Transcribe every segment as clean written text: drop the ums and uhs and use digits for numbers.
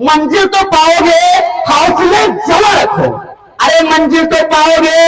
मंजिल तो पाओगे, हौसले जमा रखो। अरे मंजिल तो पाओगे,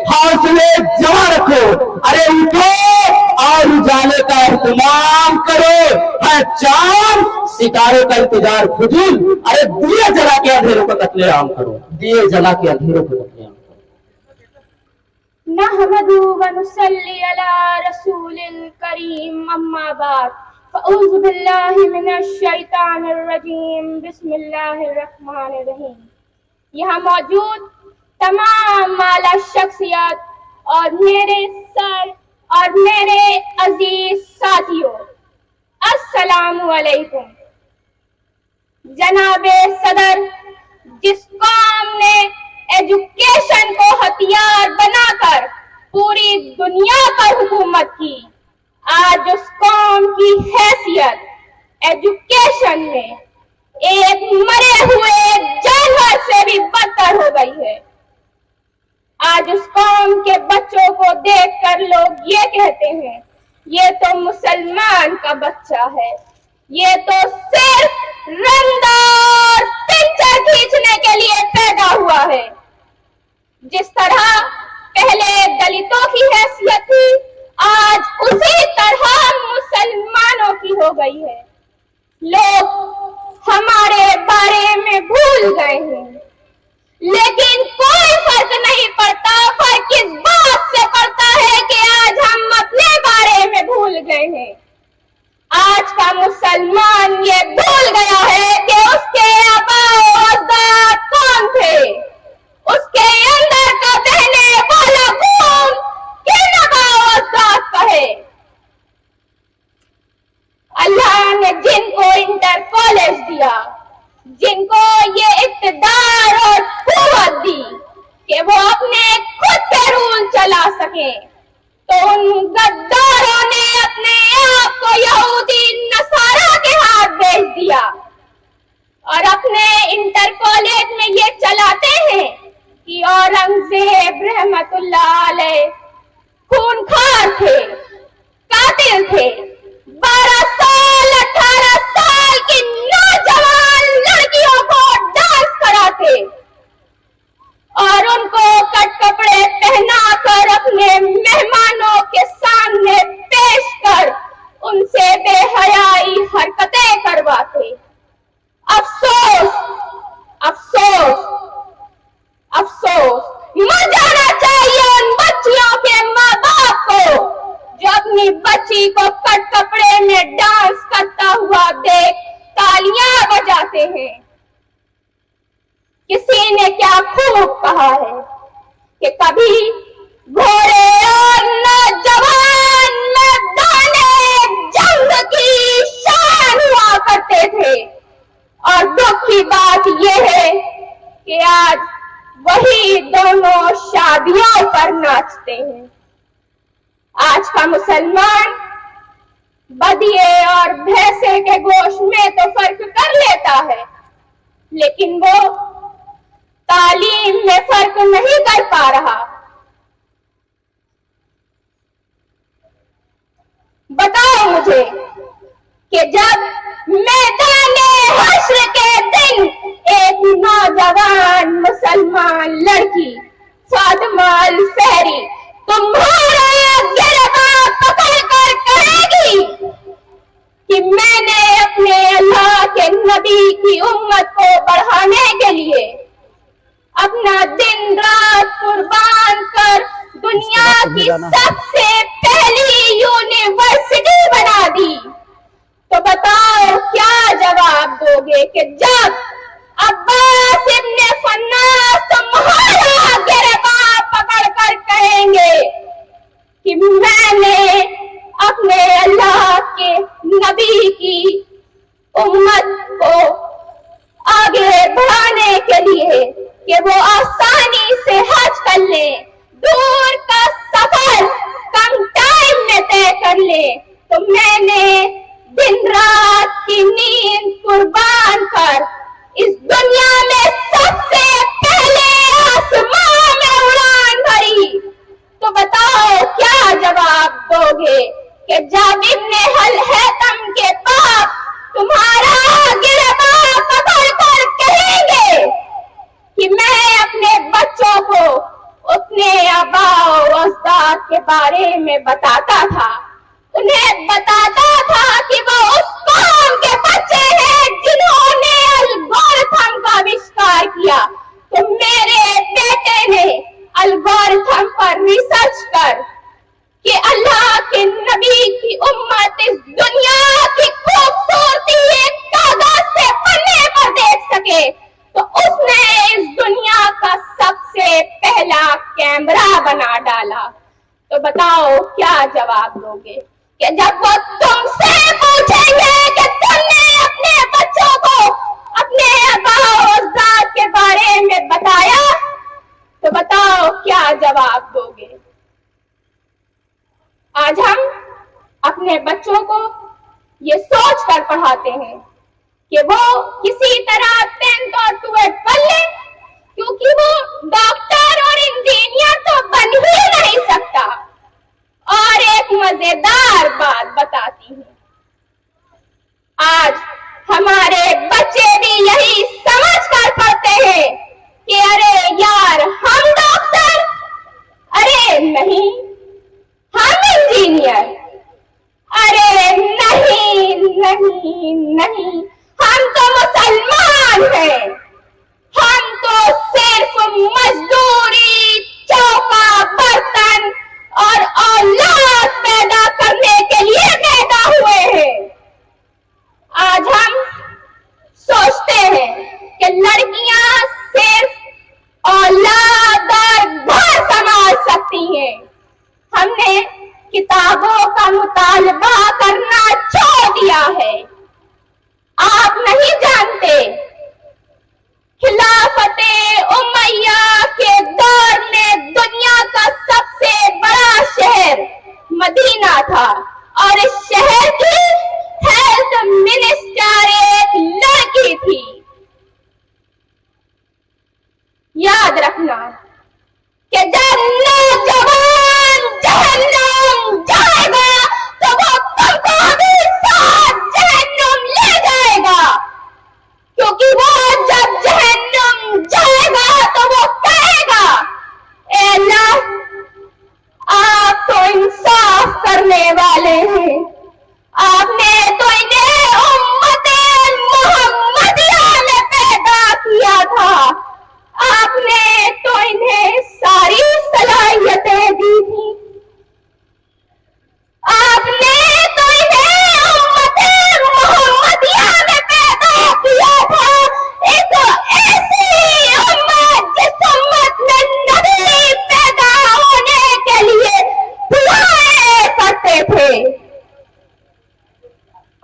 हौसले जमा रखो। अरे उठो और उजाले का एहतमाम करो। है चांद सितारों का इंतजार फजूल। अरे दिए जला के अंधेरों को कत्लेआम करो, दिए जला के अंधेरों को कत्लेआम करो। नहमदु व नुसल्ली अला रसूलिल करीम, अम्मा बाद, फ़अऊज़ु बिल्लाहि मिनश शैतानिर रजीम, बिस्मिल्लाहिर रहमानिर रहीम। यहाँ मौजूद तमाम आला शख्सियत और मेरे सर और मेरे अजीज साथियों, अस्सलामु अलैकुम। जनाबे सदर, जिस कौम ने एजुकेशन को हथियार बनाकर पूरी दुनिया पर हुकूमत की, आज उस कौम की हैसियत एजुकेशन में एक मरे हुए जानवर से भी बदतर हो गई है। आज उस कौम के बच्चों को देखकर लोग ये कहते हैं, ये तो मुसलमान का बच्चा है, ये तो सिर्फ रंगदार पिक्चर खींचने के लिए पैदा हुआ है। जिस तरह पहले दलितों की हैसियत थी, आज उसी तरह मुसलमानों की हो गई है। लोग हमारे बारे में भूल गए हैं, लेकिन कोई फर्क नहीं पड़ता। फर्क इस बात से पड़ता है कि आज हम अपने बारे में भूल गए हैं। आज का मुसलमान ये भूल गया है कि उसके आबा-ओ-अजदाद कौन थे, उसके अंदर का बहने वाला खून किन आबा-ओ-अजदाद का है। अल्लाह ने जिनको इंटर कॉलेज दिया, जिनको ये इक़्तिदार और कुव्वत दी कि वो अपने खुद के रूल चला सके, तो उन गद्दारों ने अपने आप को यहूदी नसारा के हाथ बेच दिया और अपने इंटर कॉलेज में ये चलाते हैं कि औरंगजेब रहमतुल्लाह अलैह खूनखार थे, कातिल थे। 12 साल 18 साल की नौजवान लड़कियों को डांस कराते और उनको कट कपड़े पहनाकर अपने मेहमानों के सामने पेश कर उनसे बेहयाई हरकतें करवाते। अफसोस, अफसोस, अफसोस, मर जाना चाहिए उन बच्चियों के माँ बाप को जो अपनी बच्ची को कट कपड़े में डांस करता हुआ देख तालियां बजाते हैं। किसी ने क्या खूब कहा है कि कभी घोड़े और नौजवान मैदाने जंग की शान हुआ करते थे, और दुख की बात यह है कि आज वही दोनों शादियों पर नाचते हैं। आज का मुसलमान बदिए और भैंसे के गोश्त में तो फर्क कर लेता है, लेकिन वो तालीम में फर्क नहीं कर पा रहा। बताओ मुझे कि जब मैदाने हश्र के दिन एक नौजवान मुसलमान लड़की फातिमा अल सहरी तुम्हारा गिरबान पकड़ कर कहेगी कि मैंने अपने अल्लाह के नबी की उम्मत को बढ़ाने के लिए अपना दिन रात कुर्बान कर दुनिया की सबसे पहली यूनिवर्सिटी बना दी, तो बताओ क्या जवाब दोगे कि जब अब्बास इब्ने फन्नास तुम्हारा गिरबान पकड़ कर कहेंगे कि मैंने अपने अल्लाह के नबी की उम्मत को आगे बढ़ाने के लिए कि वो आसानी से हज कर ले, दूर का सफर कम टाइम में तय कर ले, तो मैंने दिन रात की नींद कुर्बान कर इस दुनिया में सबसे पहले आसमान में उड़ान भरी। तो बताओ क्या जवाब दोगे कि जब इब्ने हल हैतम के बाप तुम्हारा गिरबान पकड़ कर بارے میں بتاتا تھا، انہیں بتاتا تھا کہ وہ اس قوم کے بچے ہیں جنہوں نے الگورتھم کا آوشکار کیا۔ تو میرے بیٹے نے الگورتھم پر ریسرچ کر کہ اللہ کے نبی کی امت اس دنیا کی خوبصورتی ایک کاغذ سے پنے پر دیکھ سکے، تو اس نے اس دنیا کا سب سے پہلا کیمرہ بنا ڈالا۔ تو بتاؤ کیا جواب دو گے کہ جب وہ تم سے پوچھیں گے کہ تم نے اپنے بچوں کو اپنے آباء و اجداد کے بارے میں بتایا، تو بتاؤ کیا جواب دو گے؟ آج ہم اپنے بچوں کو یہ سوچ کر پڑھاتے ہیں کہ وہ کسی طرح 10th اور 12th پڑھ لیں، کیونکہ وہ ڈاکٹر اور انجینئر تو بن ہی نہیں سکتا۔ اور ایک مزیدار بات بتاتی ہوں، آج ہمارے بچے بھی یہی سمجھ کر پڑھتے ہیں کہ ارے یار ہم ڈاکٹر، ارے نہیں ہم انجینئر، ارے نہیں نہیں نہیں ہم تو مسلمان ہیں، ہم تو صرف مزدوری، چوکا برتن اور اولاد پیدا کرنے کے لیے پیدا ہوئے ہیں۔ آج ہم سوچتے ہیں کہ لڑکیاں صرف اولاد اور گھر سنبھال سکتی ہیں۔ ہم نے کتابوں کا مطالبہ کرنا چھوڑ دیا ہے۔ آپ نہیں جانتے خلافت امیہ کے دور میں دنیا کا سب سے بڑا شہر مدینہ تھا، اور اس شہر کی ہیلتھ منسٹر ایک لڑکی تھی۔ یاد رکھنا کہ جب نوجوان جہنم جائے گا تو وہ تم کو بھی ساتھ جہنم لے جائے گا، کیونکہ وہ جب جہنم جائے گا تو وہ کہے گا اے اللہ آپ تو انصاف کرنے والے ہیں، آپ نے تو انہیں امت محمدیہ میں پیدا کیا تھا، آپ نے تو انہیں ساری صلاحیتیں دی تھی، آپ نے تو انہیں امت محمدیہ میں پیدا کیا تھا، ایک ایسی امت جس امت میں نبی پیدا ہونے کے لیے دعائیں کرتے تھے،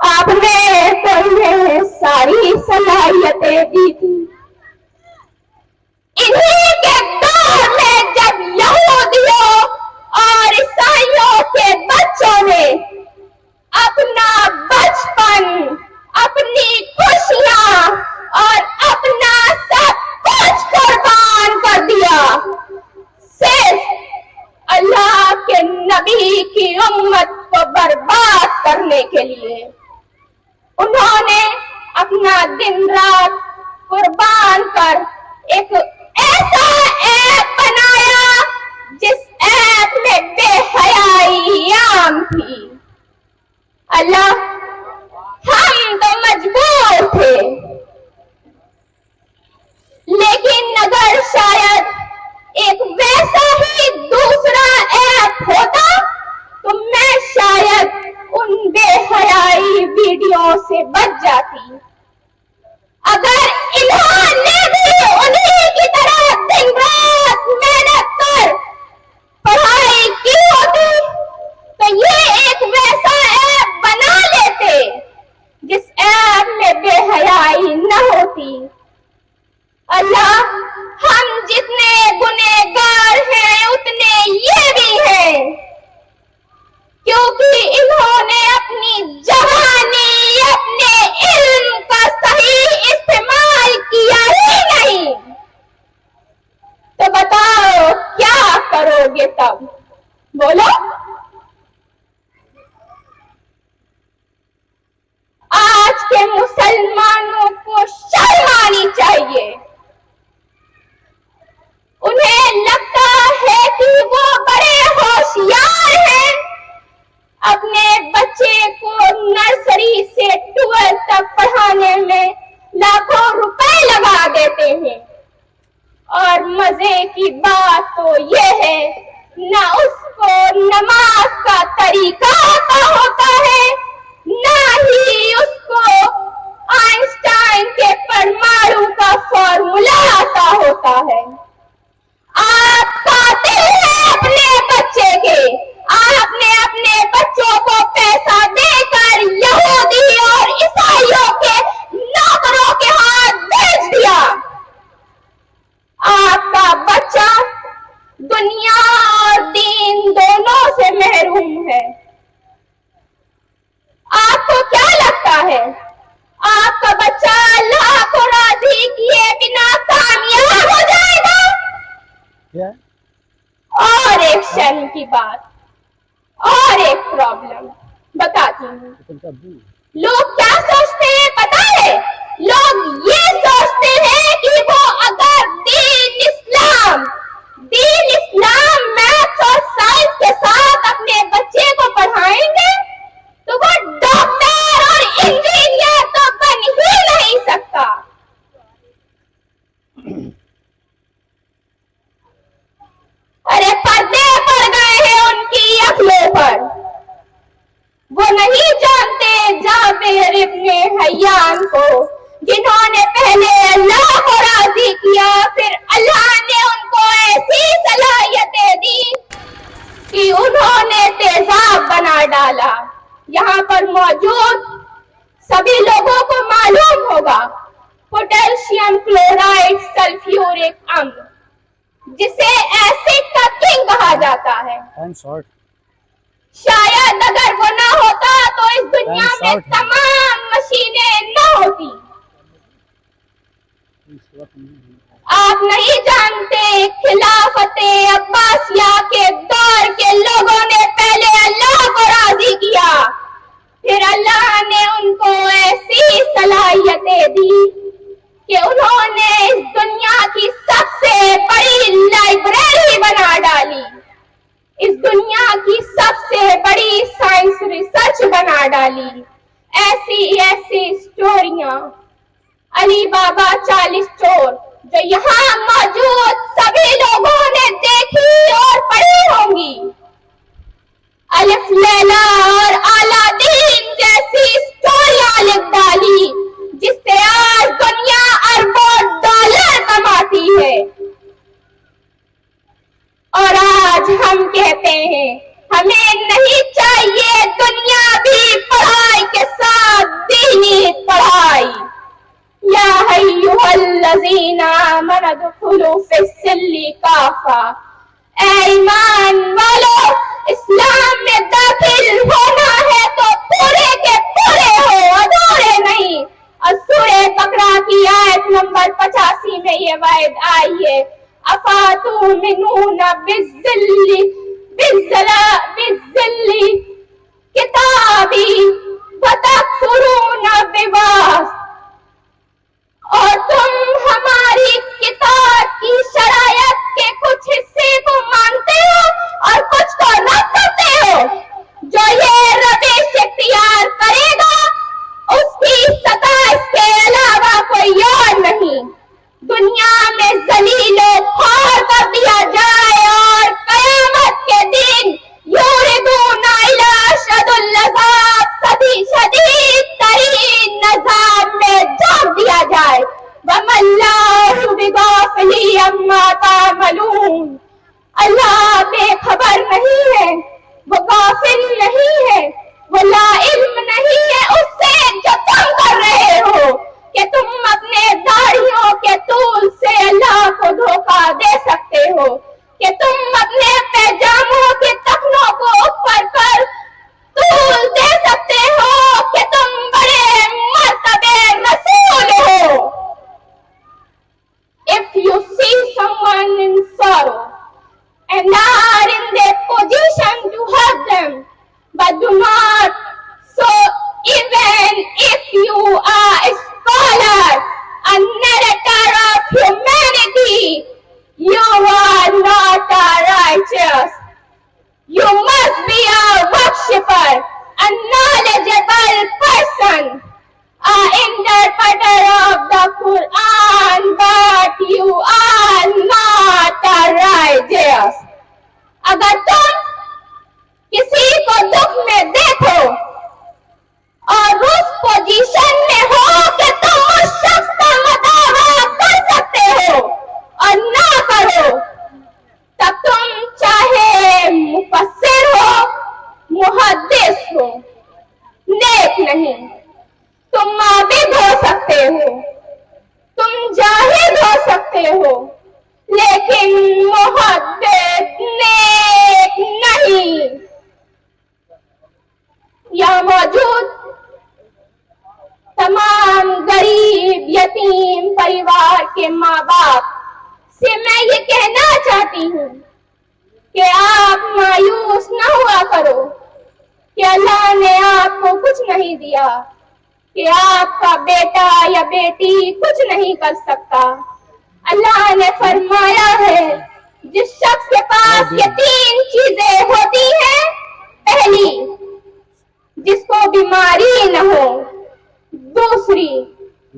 آپ نے تو انہیں ساری صلاحیتیں دی تھی۔ انہی کے دور میں جب یہودیوں اور عیسائیوں کے بچوں نے اپنا بچپن، اپنی خوشیاں اور اپنا سب کچھ قربان کر دیا صرف اللہ کے نبی کی امت کو برباد کرنے کے لیے، انہوں نے اپنا دن رات قربان کر ایک ایسا ایپ بنایا جس ایپ میں بے حیائی عام تھی۔ اللہ ہم تو مجبور تھے، لیکن اگر شاید ایک ویسا ہی دوسرا ایپ ہوتا تو میں شاید ان بے حیائی ویڈیو سے بچ جاتی۔ اگر انہوں نے بھی انہی کی طرح دن رات محنت کر پڑھائی کی ہوتی تو یہ ایک ویسا ایپ بنا لیتے جس ایپ میں بے حیائی نہ ہوتی۔ اللہ ہم جتنے گنہگار ہیں اتنے یہ بھی ہیں، کیونکہ انہوں نے اپنی جوانی اپنے علم کا صحیح استعمال کیا ہی نہیں۔ تو بتاؤ کیا کرو گے تب؟ بولو۔ آج کے مسلمانوں کو شرم آنی چاہیے، انہیں لگتا ہے کہ وہ بڑے ہوشیار मजे की बात तो ये है, न उसको नमाज का तरीका आता होता है, न ही उसको आइंस्टाइन के परमाणु का फॉर्मूला आता होता है। आप कातिल हैं अपने बच्चे के। आपने अपने बच्चों को पैसा देकर यहूदी और ईसाइयों के नौकरों के हाथ भेज दिया। आपका बच्चा दुनिया और दीन दोनों से महरूम है। आपको क्या लगता है आपका बच्चा अल्लाह को राजी किए बिना कामयाब हो जाएगा? और एक शर्म की बात और एक प्रॉब्लम बताती हूँ। लोग क्या सोचते हैं पता है? लोग ये सोचते हैं कि वो अगर दीन इस्लाम मैथ्स और साइंस के साथ अपने बच्चे को पढ़ाएंगे तो वो डॉक्टर और इंजीनियर तो बन ही नहीं सकता। अरे पर्दे पड़ गए हैं उनकी अखियों पर। वो नहीं जानते जाबिर इब्ने हय्यान को, जिन्होंने पहले अल्लाह को राजी किया, फिर अल्लाह ने उनको ऐसी सलाहियतें दी कि उन्होंने तेजाब बना डाला। यहाँ पर मौजूद सभी लोगों को मालूम होगा पोटेशियम क्लोराइड सल्फ्यूरिक अम्ल, जिसे एसिड का किंग कहा जाता है। शायद अगर वो ना होता तो इस दुनिया में तमाम मशीनें न होती। आप नहीं जानते खिलाफते अब्बासिया के दौर के लोगों ने पहले अल्लाह को राजी किया, फिर अल्लाह ने उनको ऐसी सलाहियतें दी कि उन्होंने इस दुनिया की सबसे बड़ी लाइब्रेरी बना डाली, इस दुनिया की सबसे बड़ी साइंस रिसर्च बना डाली। ऐसी स्टोरियां अली बाबा 40 चोर जो यहाँ मौजूद सभी लोगों ने देखी और पढ़ी होंगी। अलिफ लैला और अलादीन जैसी स्टोरियां लिख डाली, जिससे आज दुनिया अरबों डॉलर कमाती है। और आज हम कहते हैं हमें नहीं चाहिए दुनियावी पढ़ाई के साथ दीनी पढ़ाई। या अय्युहल्लज़ीना आमनु दुखुलू फिस्सिल्मी काफा, ऐ ईमान वालो, इस्लाम में दाखिल होना है तो पूरे के पूरे हो, अधूरे नहीं। और सूरह बकरा की आयत नंबर 85 में ये वायद आई है, अफातुमिनूना बिज़्ज़िल्ली किताबी वतकफुरूना बिवास, और तुम हमारी किताब की शरायत के कुछ हिस्से को मानते हो और कुछ को रद्द करते हो। जो ये रविश इख्तियार करेगा उसकी सता इसके अलावा कोई और नहीं। दुनिया में जलीलो खार कर दिया जाए और कयामत के दिन युरिदूना इला अशद्दिल अज़ाब, शदीद तरीन नज़ाब में झोंक दिया जाए। वमल्लाहु बिगाफिलिन अम्मा तामलून, अल्लाह बेखबर नहीं है, वो गाफिल नहीं है, वो लाइल्म नहीं है उससे जो तुम कर रहे हो कि तुम अपने दाढ़ियों के तूल से अल्लाह को धोखा दे सकते हो, कि तुम अपने पैजामों के तखनों को ऊपर कर तूल दे सकते हो कि तुम बड़े मर्तबे रसूल हो। If you see someone in sorrow and are in the position to help them, but do not, so even if you are a scholar, a narrator of humanity, you are not a righteous. You must be a worshipper, a knowledgeable person, an interpreter of the Quran, but you are not Zahid हो सकते हो, लेकिन मुहद्दिस नेक नहीं। यहाँ मौजूद तमाम गरीब यतीम परिवार के माँ बाप से मैं ये कहना चाहती हूँ कि आप मायूस न हुआ करो कि अल्लाह ने आपको कुछ नहीं दिया, कि आपका बेटा या बेटी कुछ नहीं कर सकता। अल्लाह ने फरमाया है, जिस शख्स के पास ये 3 चीजें होती हैं, पहली जिसको बीमारी न हो, दूसरी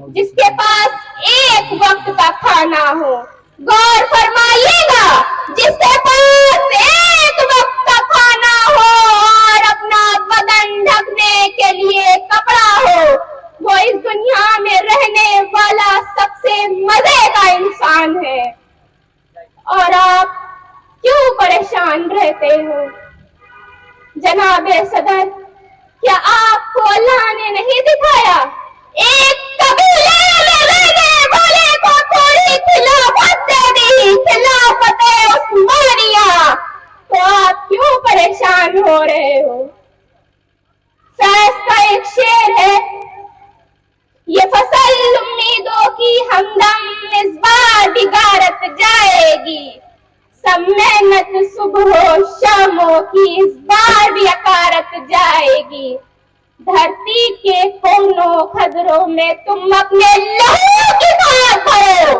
जिसके पास एक वक्त का खाना हो, गौर फरमाइएगा, जिसके पास एक वक्त का खाना हो और अपना बदन ढकने के लिए कपड़ा हो, वो इस दुनिया में रहने वाला सबसे मजे का इंसान है। और आप क्यों परेशान रहते हो? जनाबे सदर, क्या आपको अल्लाह ने नहीं दिखाया एक कबीले में रहने वाले को थोड़ी खिलाफत दे दी, खिलाफत उस्मानिया? तो आप क्यों परेशान हो रहे हो? फैज का एक शेर है, ये फसल उम्मीदों की हमदम इस बार भी गारत जाएगी, सब मेहनत सुबह शामों की इस बार भी अकारत जाएगी। धरती के कोनों खदरों में तुम अपने लहू की खाक भरो,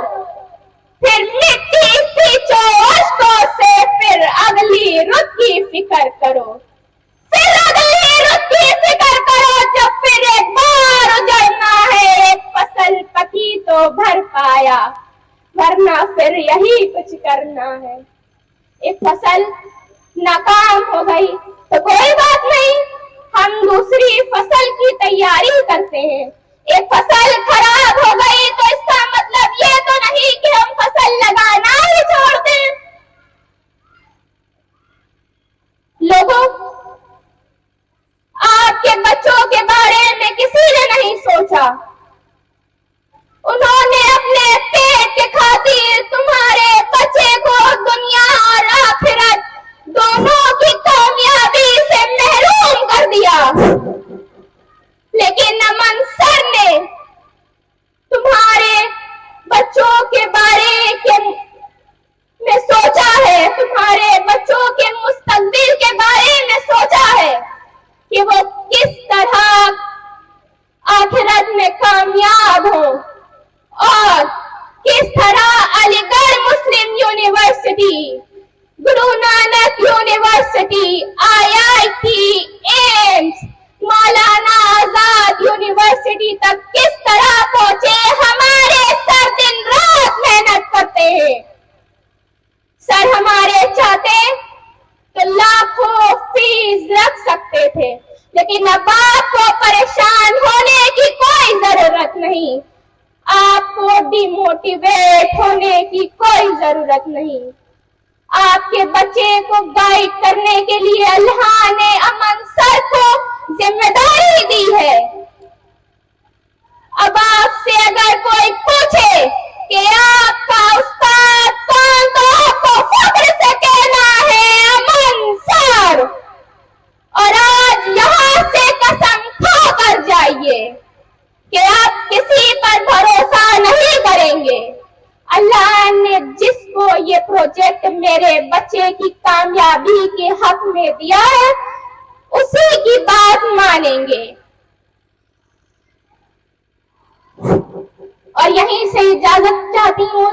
फिर मिट्टी सींचो अश्कों से, फिर अगली रुत की फिक्र करो, फिर अगली रुत की फिक्र करो, जब फिर एक बार उजड़ना है। एक फसल पकी तो भर पाया, वरना फिर यही कुछ करना है। एक फसल नाकाम हो गई तो कोई बात नहीं, हम दूसरी फसल की तैयारी करते हैं। एक फसल खराब हो गई तो इसका मतलब ये तो नहीं कि हम फसल लगाना ही छोड़ दें। लोगों, आपके बच्चों के बारे में किसी ने नहीं सोचा। उन्होंने अपने पेट के खातिर तुम्हारे बच्चे को दुनिया और आखिरत दोनों की कामयाबी से महरूम कर दिया, लेकिन अमन सर ने तुम्हारे बच्चों के बारे में सोचा है, तुम्हारे बच्चों के मुस्तकबिल के बारे में सोचा है कि वो किस तरह आखिरत में कामयाब हो और किस तरह अलीगढ़ मुस्लिम university, Guru Nanak university, IIT, AIIMS, Maulana Azad university तक किस तरह पहुंचे। हमारे सर दिन रात मेहनत करते हैं। सर हमारे चाहते तो लाखों फीस रख सकते थे, लेकिन अब आपको परेशान होने की कोई जरूरत नहीं, आपको डिमोटिवेट होने की कोई जरूरत नहीं। आपके बच्चे को गाइड करने के लिए अल्लाह ने अमन सर को जिम्मेदारी दी है। अब आपसे अगर कोई पूछे कि आपका उस्ताद कौन, तो आपको फख्र से कहना है अमन सर। और आज यहाँ से कसम खा कर जाइए कि आप किसी पर भरोसा नहीं करेंगे। अल्लाह ने जिसको ये प्रोजेक्ट मेरे बच्चे की कामयाबी के हक में दिया है, उसी की बात मानेंगे। और यहीं से इजाजत चाहती हूँ।